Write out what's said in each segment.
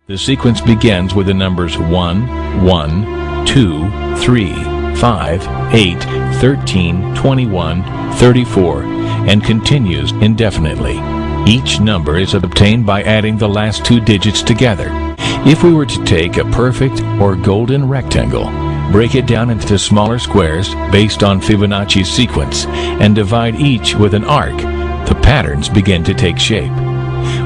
The sequence begins with the numbers 1, 1, 2, 3, 5, 8, 13, 21, 34, and continues indefinitely. Each number is obtained by adding the last two digits together. If we were to take a perfect or golden rectangle, break it down into smaller squares based on Fibonacci's sequence, and divide each with an arc, the patterns begin to take shape.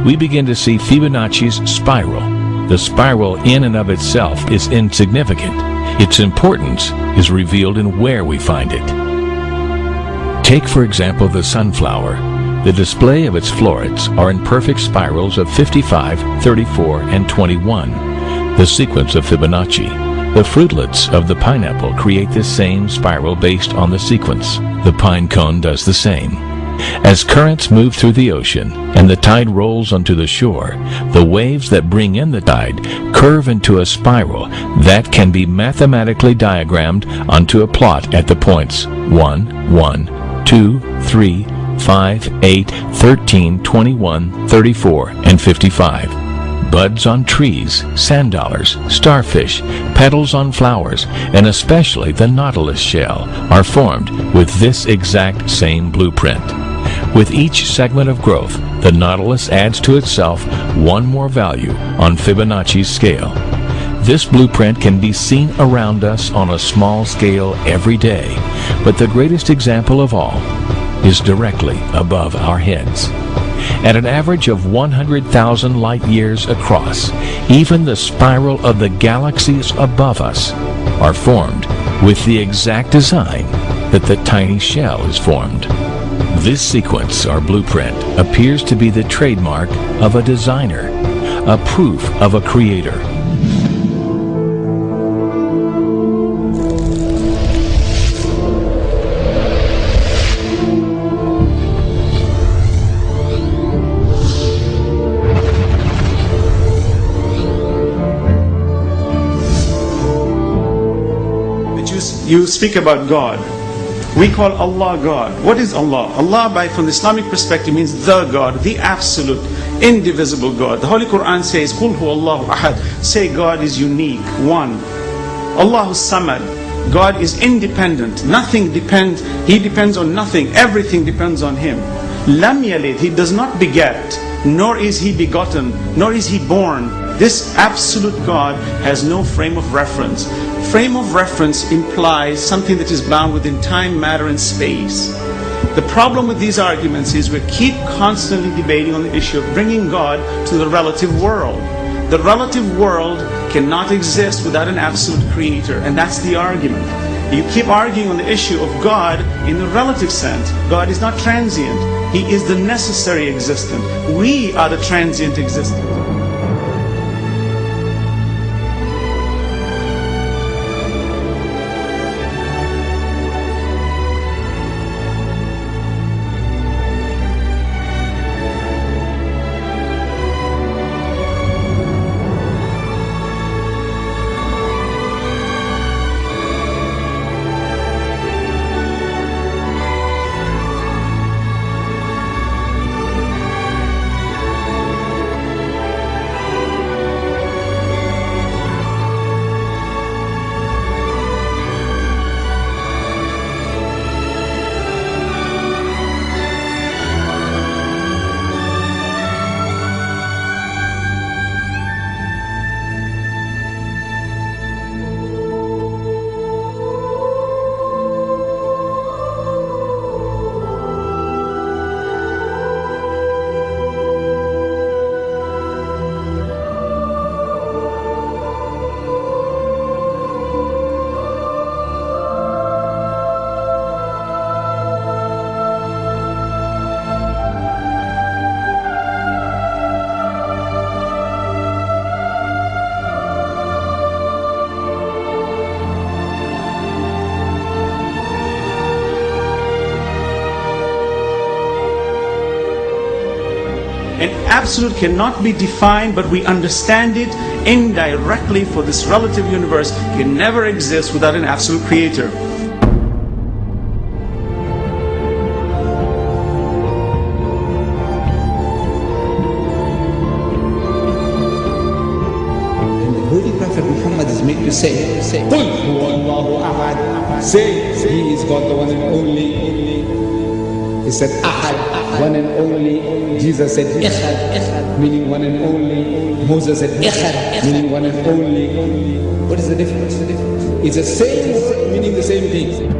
We begin to see Fibonacci's spiral. The spiral in and of itself is insignificant. Its importance is revealed in where we find it. Take, for example, the sunflower. The display of its florets are in perfect spirals of 55, 34, and 21, the sequence of Fibonacci. The fruitlets of the pineapple create this same spiral based on the sequence. The pine cone does the same. As currents move through the ocean and the tide rolls onto the shore, the waves that bring in the tide curve into a spiral that can be mathematically diagrammed onto a plot at the points 1, 1, 2, 3, 5, 8, 13, 21, 34, and 55. Buds on trees, sand dollars, starfish, petals on flowers, and especially the nautilus shell are formed with this exact same blueprint. With each segment of growth, the nautilus adds to itself one more value on Fibonacci's scale. This blueprint can be seen around us on a small scale every day, but the greatest example of all is directly above our heads. At an average of 100,000 light years across, even the spiral of the galaxies above us are formed with the exact design that the tiny shell is formed. This sequence or blueprint appears to be the trademark of a designer, a proof of a creator. You speak about God. We call Allah God. What is Allah? Allah, from the Islamic perspective, means the God, the absolute, indivisible God. The Holy Quran says, "Qul huwa Allahu ahad." Say God is unique, one. Allahu samad. God is independent. Nothing depends. He depends on nothing. Everything depends on Him. Lam yalid. He does not beget, nor is He begotten, nor is He born. This absolute God has no frame of reference. Frame of reference implies something that is bound within time, matter, and space. The problem with these arguments is we keep constantly debating on the issue of bringing God to the relative world. The relative world cannot exist without an absolute creator, and that's the argument. You keep arguing on the issue of God in the relative sense. God is not transient. He is the necessary existent. We are the transient existent. An absolute cannot be defined, but we understand it indirectly, for this relative universe can never exist without an absolute creator. made to say, Qul huwallahu ahad. Say, He is God, the one and only. He said, Ahad, one and only. Jesus said, Echad, meaning one and only. Moses said, Echad, meaning one and only. What is the difference? It's the same word, meaning the same thing.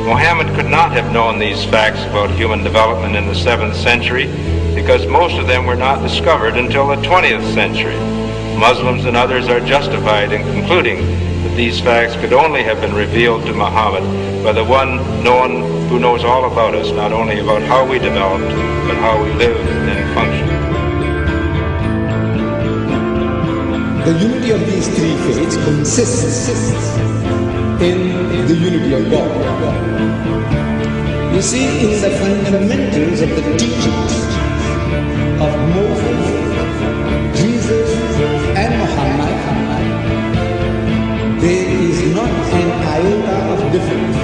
Muhammad could not have known these facts about human development in the 7th century because most of them were not discovered until the 20th century. Muslims and others are justified in concluding that these facts could only have been revealed to Muhammad by the one who knows all about us, not only about how we developed, but how we live and function. The unity of these three faiths consists in the unity of God. You see, in the fundamentals of the teachings of Moses, Jesus, and Muhammad, there is not an iota of difference.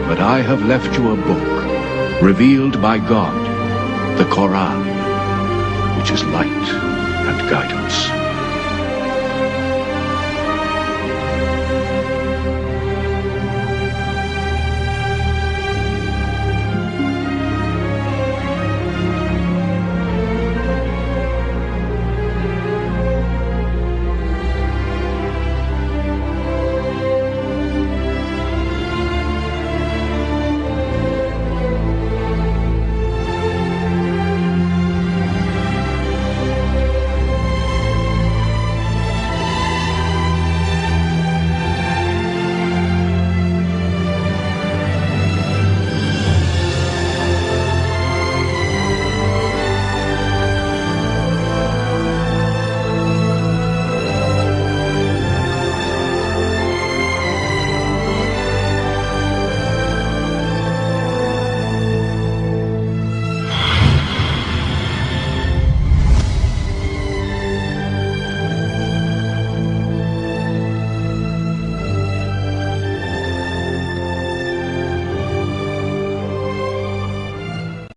But I have left you a book, revealed by God, the Quran, which is light and guidance.